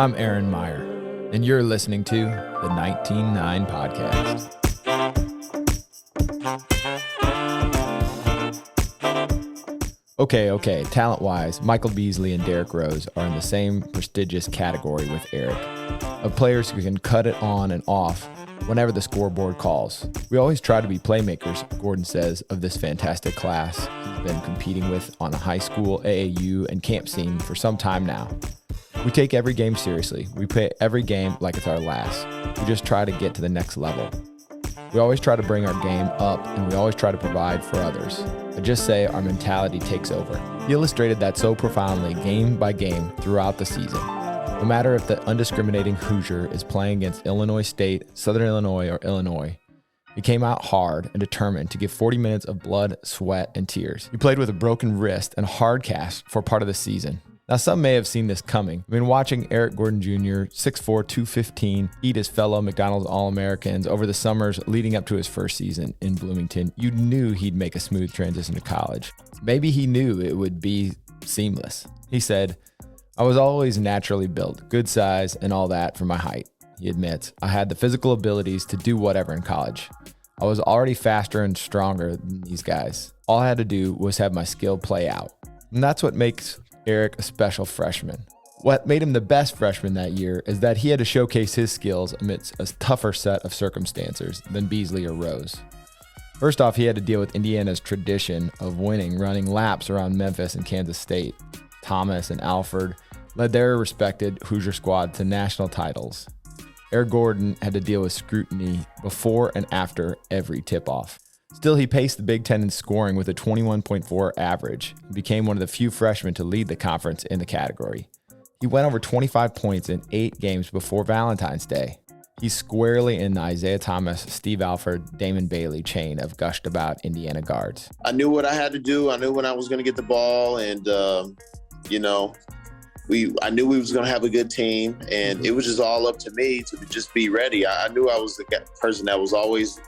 I'm Aaron Meyer, and you're listening to the 19-9 Podcast. Okay. Talent-wise, Michael Beasley and Derrick Rose are in the same prestigious category with Eric, of players who can cut it on and off whenever the scoreboard calls. We always try to be playmakers, Gordon says, of this fantastic class he's been competing with on a high school, AAU, and camp scene for some time now. We take every game seriously. We play every game like it's our last. We just try to get to the next level. We always try to bring our game up, and we always try to provide for others. I just say our mentality takes over. He illustrated that so profoundly game by game throughout the season. No matter if the undiscriminating Hoosier is playing against Illinois State, Southern Illinois, or Illinois, he came out hard and determined to give 40 minutes of blood, sweat, and tears. He played with a broken wrist and hard cast for part of the season. Now, some may have seen this coming. I've been watching Eric Gordon Jr., 6'4", 215, eat his fellow McDonald's All-Americans over the summers leading up to his first season in Bloomington. You knew he'd make a smooth transition to college. Maybe he knew it would be seamless. He said, "I was always naturally built, good size and all that for my height." He admits, "I had the physical abilities to do whatever in college. I was already faster and stronger than these guys. All I had to do was have my skill play out." And that's what makes Eric a special freshman. What made him the best freshman that year is that he had to showcase his skills amidst a tougher set of circumstances than Beasley or Rose. First off, he had to deal with Indiana's tradition of winning, running laps around Memphis and Kansas State. Thomas and Alford led their respected Hoosier squad to national titles. Eric Gordon had to deal with scrutiny before and after every tip-off. Still, he paced the Big Ten in scoring with a 21.4 average and became one of the few freshmen to lead the conference in the category. He went over 25 points in 8 games before Valentine's Day. He's squarely in the Isaiah Thomas, Steve Alford, Damon Bailey chain of gushed about Indiana guards. I knew what I had to do. I knew when I was going to get the ball, and I knew we was going to have a good team, and it was just all up to me to just be ready. I knew I was the person that was always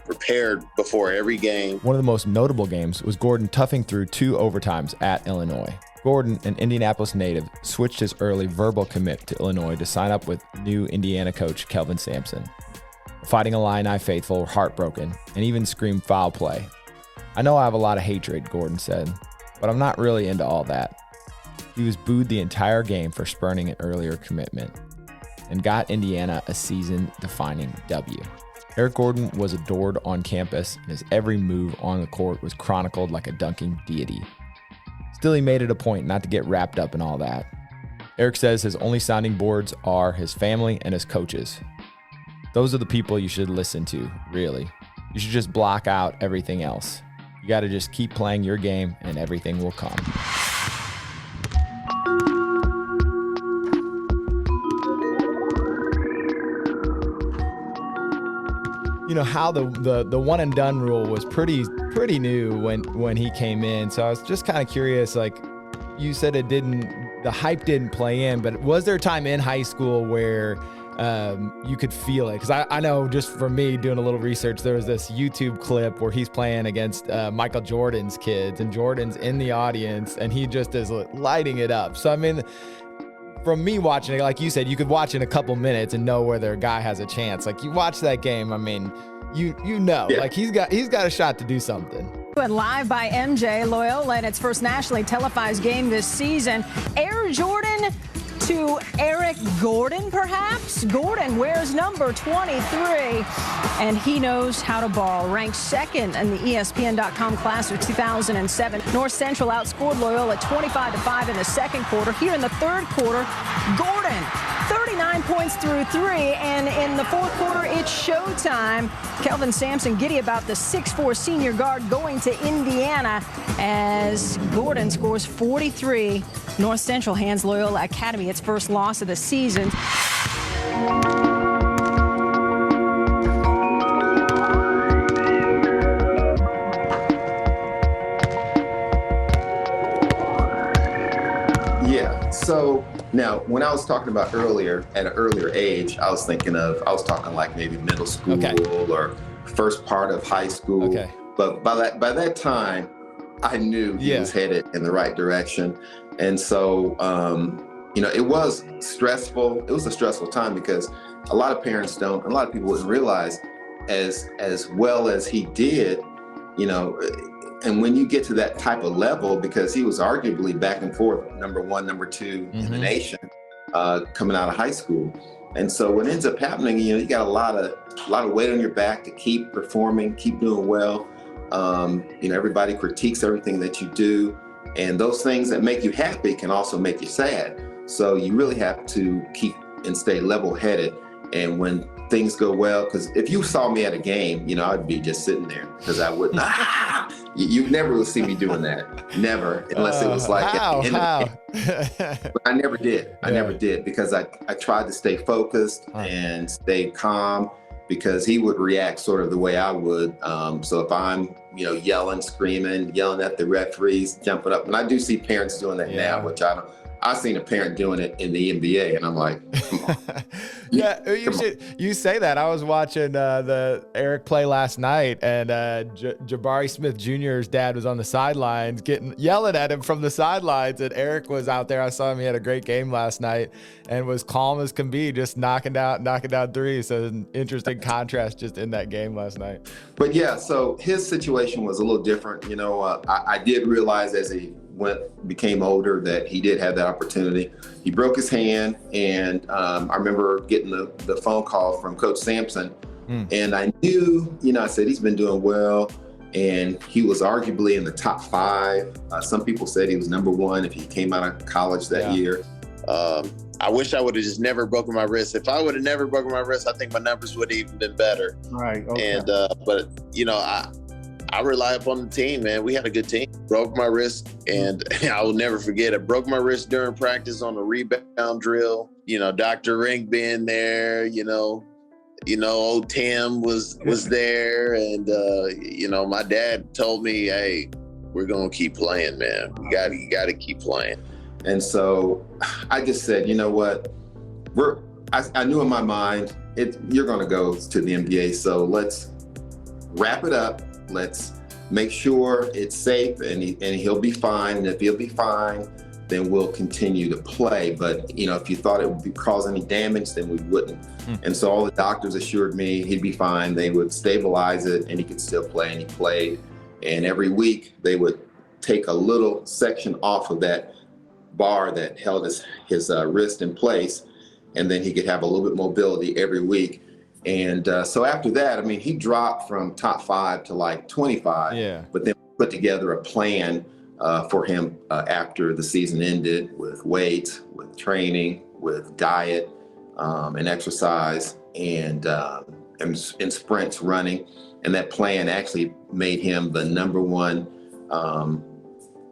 prepared before every game. One of the most notable games was Gordon toughing through 2 overtimes at Illinois. Gordon, an Indianapolis native, switched his early verbal commit to Illinois to sign up with new Indiana coach Kelvin Sampson. The Fighting Illini faithful were heartbroken and even screamed foul play. "I know I have a lot of hatred," Gordon said, "but I'm not really into all that." He was booed the entire game for spurning an earlier commitment and got Indiana a season-defining W. Eric Gordon was adored on campus, and his every move on the court was chronicled like a dunking deity. Still, he made it a point not to get wrapped up in all that. Eric says his only sounding boards are his family and his coaches. Those are the people you should listen to, really. You should just block out everything else. You got to just keep playing your game, and everything will come. You know how the one and done rule was pretty new when he came in. So I was just kind of curious, like you said, the hype didn't play in, but was there a time in high school where you could feel it? Because I know just from me doing a little research, there was this YouTube clip where he's playing against Michael Jordan's kids, and Jordan's in the audience, and he just is lighting it up. So I mean, from me watching it, like you said, you could watch in a couple minutes and know whether a guy has a chance. Like you watch that game, I mean, you know, yeah. Like he's got a shot to do something. And live by MJ Loyola in its first nationally televised game this season. Air Jordan to Eric Gordon, perhaps? Gordon wears number 23, and he knows how to ball. Ranked second in the ESPN.com class of 2007. North Central outscored Loyola 25-5 in the second quarter. Here in the third quarter, Gordon, 39 points through 3, and in the fourth quarter, it's showtime. Kelvin Sampson giddy about the 6'4" senior guard going to Indiana as Gordon scores 43. North Central hands Loyola Academy its first loss of the season. Yeah, so now when I was talking about earlier, at an earlier age, I was talking like maybe middle school or first part of high school. Okay. But by that time, I knew he was headed in the right direction. And so it was stressful. It was a stressful time because a lot of parents don't, a lot of people wouldn't realize as well as he did, and when you get to that type of level, because he was arguably back and forth, number one, number two in the nation, coming out of high school. And so what ends up happening, you got a lot of weight on your back to keep performing, keep doing well. Everybody critiques everything that you do, and those things that make you happy can also make you sad. So you really have to keep and stay level-headed. And when things go well, because if you saw me at a game, I'd be just sitting there because I wouldn't. You never will see me doing that, never, unless it was like how? But I never did. I never did because I tried to stay focused and stay calm, because he would react sort of the way I would. So if I'm, yelling, screaming, yelling at the referees, jumping up, and I do see parents doing that now, which I don't. I've seen a parent doing it in the NBA, and I'm like, come on. You say that. I was watching the Eric play last night, and Jabari Smith Jr.'s dad was on the sidelines yelling at him from the sidelines, and Eric was out there. I saw him. He had a great game last night and was calm as can be, just knocking down threes. So an interesting contrast just in that game last night. But yeah, so his situation was a little different. I did realize as he became older that he did have that opportunity. He broke his hand, and I remember getting the phone call from Coach Sampson, and I knew, I said, he's been doing well, and he was arguably in the top 5. Some people said he was number 1 if he came out of college that year. I wish I would have just never broken my wrist. If I would have never broken my wrist, I think my numbers would have even been better. Right. Okay. And but I rely upon the team, man. We had a good team. Broke my wrist, and I will never forget it. Broke my wrist during practice on a rebound drill. Dr. Rink being there, old Tim was there. And, my dad told me, hey, we're going to keep playing, man. You got to keep playing. And so I just said, you know what? I knew in my mind, you're going to go to the NBA. So let's wrap it up. Let's make sure it's safe and he'll be fine. And if he'll be fine, then we'll continue to play. But, if you thought it would cause any damage, then we wouldn't. And so all the doctors assured me he'd be fine. They would stabilize it and he could still play, and he played. And every week they would take a little section off of that bar that held his wrist in place, and then he could have a little bit mobility every week. And so after that, he dropped from top 5 to like 25. Yeah. But then we put together a plan for him after the season ended, with weights, with training, with diet, and exercise, and sprints running. And that plan actually made him the number 1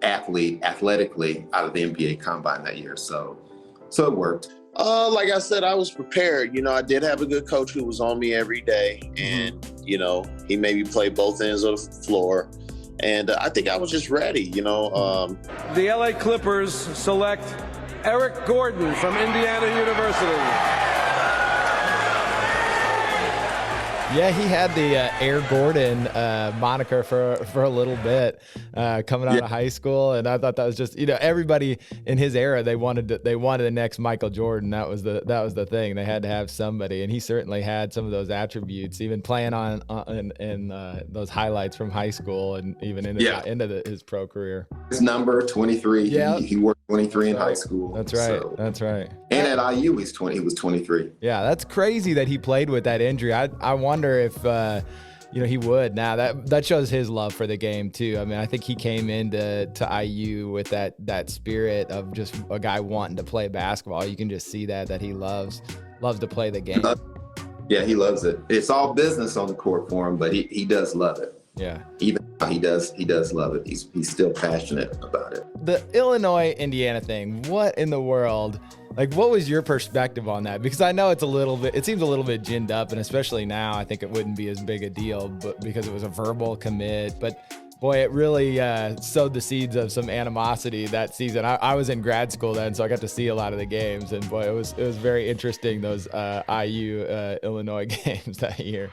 athlete athletically out of the NBA Combine that year. So it worked. Like I said, I was prepared. I did have a good coach who was on me every day, and he made me play both ends of the floor, and I think I was just ready. The LA Clippers select Eric Gordon from Indiana University. Yeah, he had the Air Gordon moniker for a little bit coming out of high school, and I thought that was just everybody in his era, they wanted the next Michael Jordan. That was the thing. They had to have somebody, and he certainly had some of those attributes, even playing in those highlights from high school and even into his pro career. His number 23. Yeah, he wore 23 in high school. That's right. So. That's right. And at IU, he was 23. Yeah, that's crazy that he played with that injury. I wonder if he would. Now that shows his love for the game too. I think he came into IU with that spirit of just a guy wanting to play basketball. You can just see that he loves to play the game. Yeah, he loves it. It's all business on the court for him, but he does love it. Yeah. Even he does love it. He's still passionate about it. The Illinois-Indiana thing, what in the world? What was your perspective on that? Because I know it seems a little bit ginned up, and especially now, I think it wouldn't be as big a deal, but because it was a verbal commit. But boy, it really sowed the seeds of some animosity that season. I was in grad school then, so I got to see a lot of the games, and boy, it was very interesting, those IU Illinois games that year.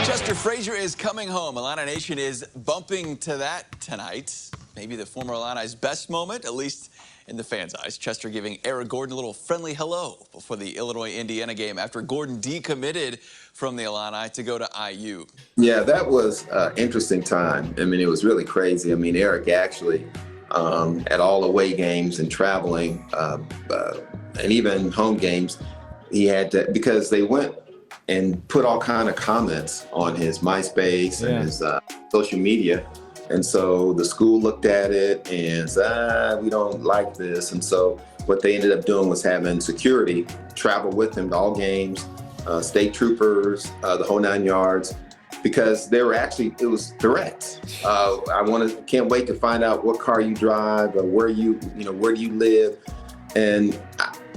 Chester Frazier is coming home. Illini Nation is bumping to that tonight. Maybe the former Illini's best moment, at least in the fans' eyes. Chester giving Eric Gordon a little friendly hello before the Illinois-Indiana game after Gordon decommitted from the Illini to go to IU. Yeah, that was an interesting time. I mean, it was really crazy. I mean, Eric actually, at all away games and traveling, and even home games, he had to, because they went and put all kind of comments on his MySpace and his social media. And so the school looked at it and said, we don't like this. And so what they ended up doing was having security travel with him to all games, state troopers, the whole 9 yards, because they were actually, it was threats. Can't wait to find out what car you drive, or where do you live? And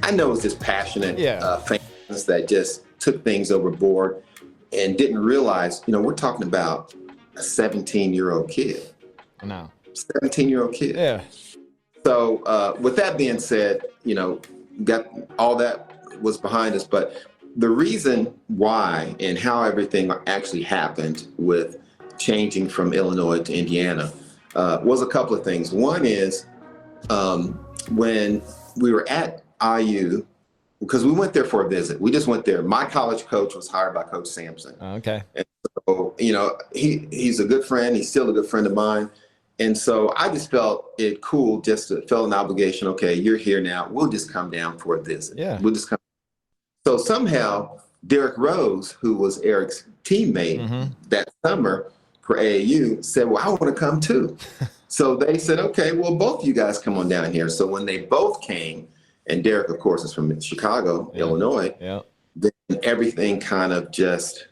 I know it's just passionate fans that just took things overboard and didn't realize, we're talking about a 17-year-old kid. No. 17-year-old kid. Yeah. So with that being said, got all that was behind us. But the reason why and how everything actually happened with changing from Illinois to Indiana was a couple of things. One is when we were at IU, because we went there for a visit. We just went there. My college coach was hired by Coach Sampson. Okay. And so, he's a good friend. He's still a good friend of mine. And so I just felt it cool, felt an obligation. Okay, you're here now. We'll just come down for a visit. Yeah. We'll just come. So somehow Derrick Rose, who was Eric's teammate that summer for AAU, said, well, I want to come too. So they said, okay, well, both of you guys come on down here. So when they both came, and Derrick, of course, is from Chicago, Illinois, then everything kind of just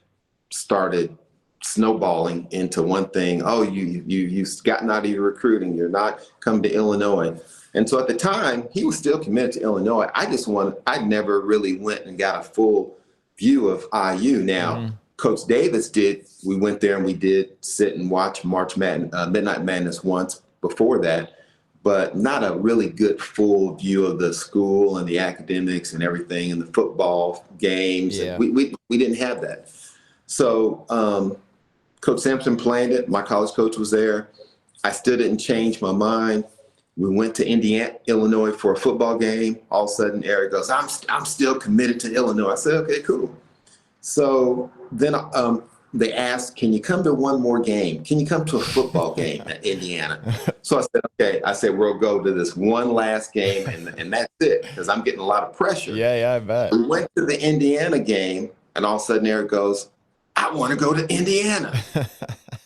started snowballing into one thing. Oh, you've gotten out of your recruiting. You're not coming to Illinois. And so at the time, he was still committed to Illinois. I never really went and got a full view of IU. Now, Coach Davis did. We went there and we did sit and watch Midnight Madness once before that, but not a really good full view of the school and the academics and everything and the football games. Yeah. We didn't have that. So Coach Sampson planned it. My college coach was there. I still didn't change my mind. We went to Illinois for a football game. All of a sudden, Eric goes, I'm still committed to Illinois. I said, okay, cool. So then they asked, can you come to one more game? Can you come to a football game at Indiana? So I said, okay. I said, we'll go to this one last game, and that's it, because I'm getting a lot of pressure. Yeah, I bet. We went to the Indiana game, and all of a sudden Eric goes, I want to go to Indiana.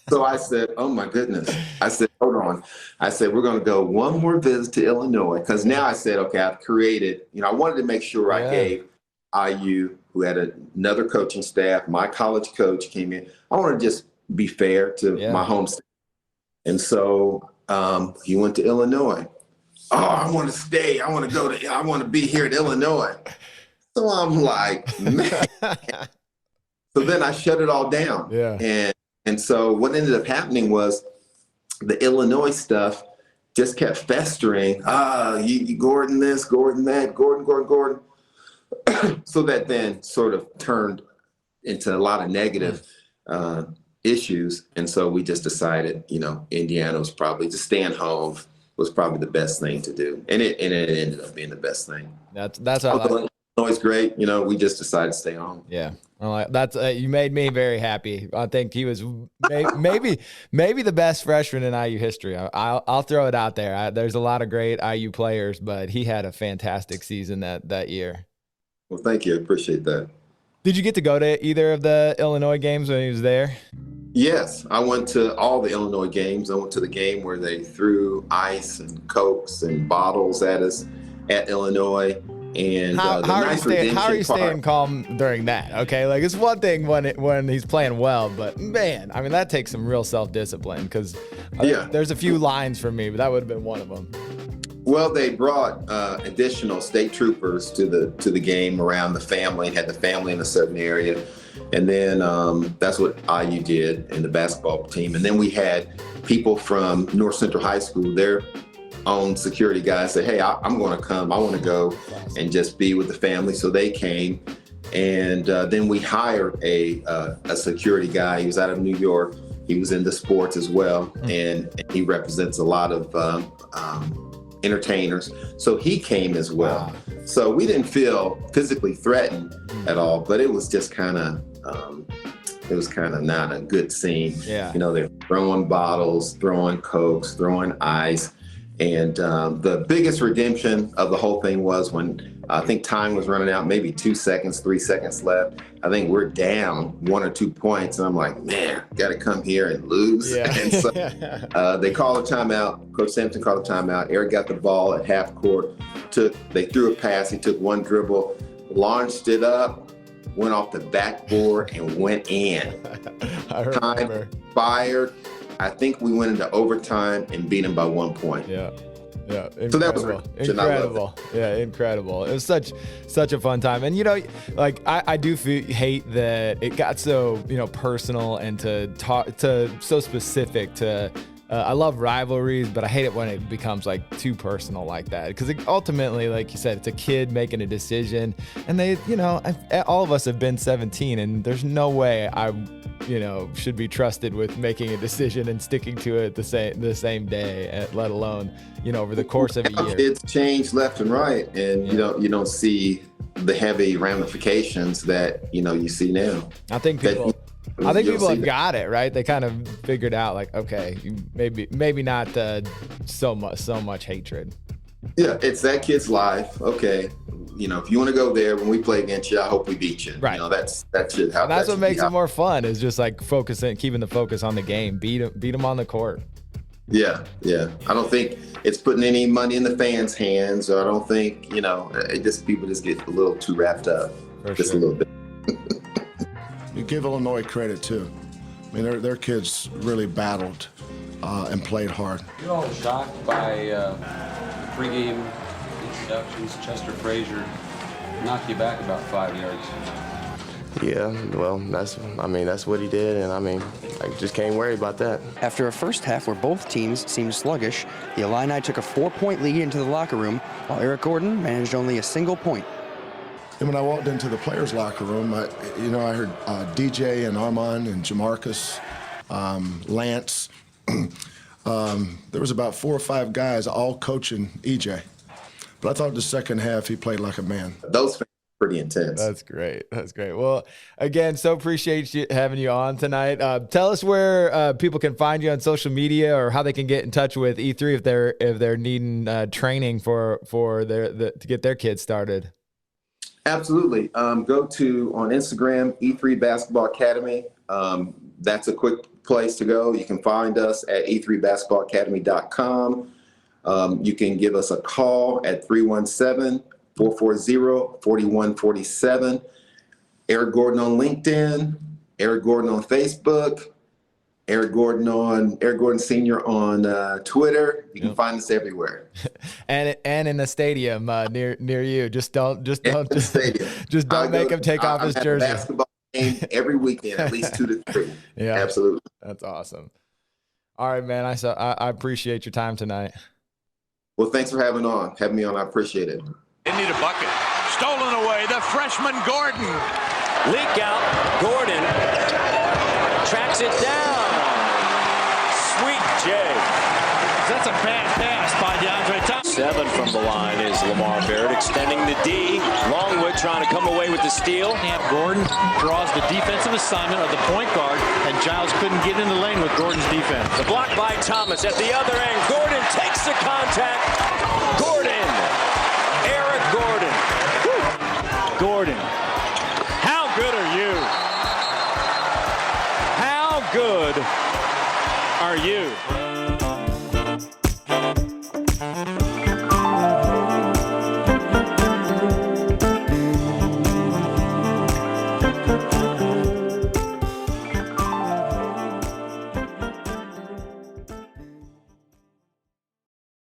So I said, oh, my goodness. I said, hold on. I said, we're going to go one more visit to Illinois, because now I said, okay, I've created, I wanted to make sure I gave IU, who had another coaching staff, my college coach came in. I want to just be fair to my home state. And so he went to Illinois. Oh, I want to stay. I want to be here at Illinois. So I'm like, man. So then I shut it all down. Yeah. And so what ended up happening was the Illinois stuff just kept festering. You Gordon this, Gordon that, Gordon. So that then sort of turned into a lot of negative issues. And so we just decided, Indiana was probably, just staying home was probably the best thing to do. And it ended up being the best thing. That's how Illinois great. We just decided to stay home. Yeah. That's you made me very happy. I think he was maybe the best freshman in IU history. I'll throw it out there. There's a lot of great IU players, but he had a fantastic season that year. Well, thank you. I appreciate that. Did you get to go to either of the Illinois games when he was there? Yes, I went to all the Illinois games. I went to the game where they threw ice and Cokes and bottles at us at Illinois. And how are you staying calm during that? Okay, like it's one thing when he's playing well, but man, I mean that takes some real self-discipline, because there's a few lines for me, but that would have been one of them. Well, they brought additional state troopers to the game around the family, and had the family in a certain area, and then that's what IU did in the basketball team, and then we had people from North Central High School, their own security guys, say, hey, I'm going to come. I want to go and just be with the family. So they came, And then we hired a security guy. He was out of New York. He was into sports as well, and he represents a lot of entertainers. So he came as well. Wow. So we didn't feel physically threatened at all, but it was just kind of not a good scene. Yeah. You know, they're throwing bottles, throwing Cokes, throwing ice. And the biggest redemption of the whole thing was when I think time was running out, maybe 2 seconds, 3 seconds left. I think we're down 1 or 2 points. And I'm like, man, got to come here and lose. Yeah. And so they called a timeout. Coach Sampson called a timeout. Eric got the ball at half court. They threw a pass. He took one dribble, launched it up, went off the backboard and went in. I remember. Time fired. I think we went into overtime and beat him by 1 point. Yeah. Yeah. Incredible. So that was incredible. Yeah, incredible. It was such a fun time. And, you know, like I do hate that it got so, you know, personal and to so specific to I love rivalries, but I hate it when it becomes like too personal like that. Because ultimately, like you said, it's a kid making a decision, and they, you know, all of us have been 17, and there's no way I, you know, should be trusted with making a decision and sticking to it the same day, let alone, you know, over the course of a year. Kids change left and right, and you don't see the heavy ramifications that you see now. I think people have got it right. They kind of figured out, like, okay, maybe not so much hatred. Yeah, it's that kid's life. Okay, if you want to go there when we play against you, I hope we beat you. Right. That's what makes it more fun. Is just like keeping the focus on the game. Beat them on the court. Yeah. I don't think it's putting any money in the fans' hands, or I don't think people just get a little too wrapped up. A little bit. You give Illinois credit too. I mean, their kids really battled and played hard. You're all shocked by pregame introductions. Chester Frazier knocked you back about 5 yards. Yeah, well, that's what he did, and I just can't worry about that. After a first half where both teams seemed sluggish, the Illini took a 4-point lead into the locker room, while Eric Gordon managed only a single point. And when I walked into the players' locker room, I heard DJ and Armand and Jamarcus, Lance. There was about 4 or 5 guys all coaching EJ. But I thought the second half he played like a man. Those fans were pretty intense. That's great. Well, again, so appreciate having you on tonight. Tell us where people can find you on social media, or how they can get in touch with E3 if they're needing training for to get their kids started. Absolutely. Go to on Instagram, E3 Basketball Academy. That's a quick place to go. You can find us at e3basketballacademy.com. You can give us a call at 317-440-4147. Eric Gordon on LinkedIn, Eric Gordon on Facebook, Eric Gordon Senior on Twitter. You can find us everywhere. and in the stadium near you. Just don't make him take off his jersey. A basketball game every weekend, at least 2 to 3. Yeah, absolutely. That's awesome. All right, man. I appreciate your time tonight. Well, thanks for having me on. I appreciate it. They need a bucket. Stolen away. The freshman Gordon. Leak out. Gordon tracks it down. Sweet J. That's a bad pass by DeAndre Thomas. 7 from the line is Lamar Barrett extending the D. Longwood trying to come away with the steal. And Gordon draws the defensive assignment of the point guard, and Giles couldn't get in the lane with Gordon's defense. The block by Thomas at the other end. Gordon takes the contact. Gordon. Eric Gordon. Woo. Gordon. How good are you? How good are you?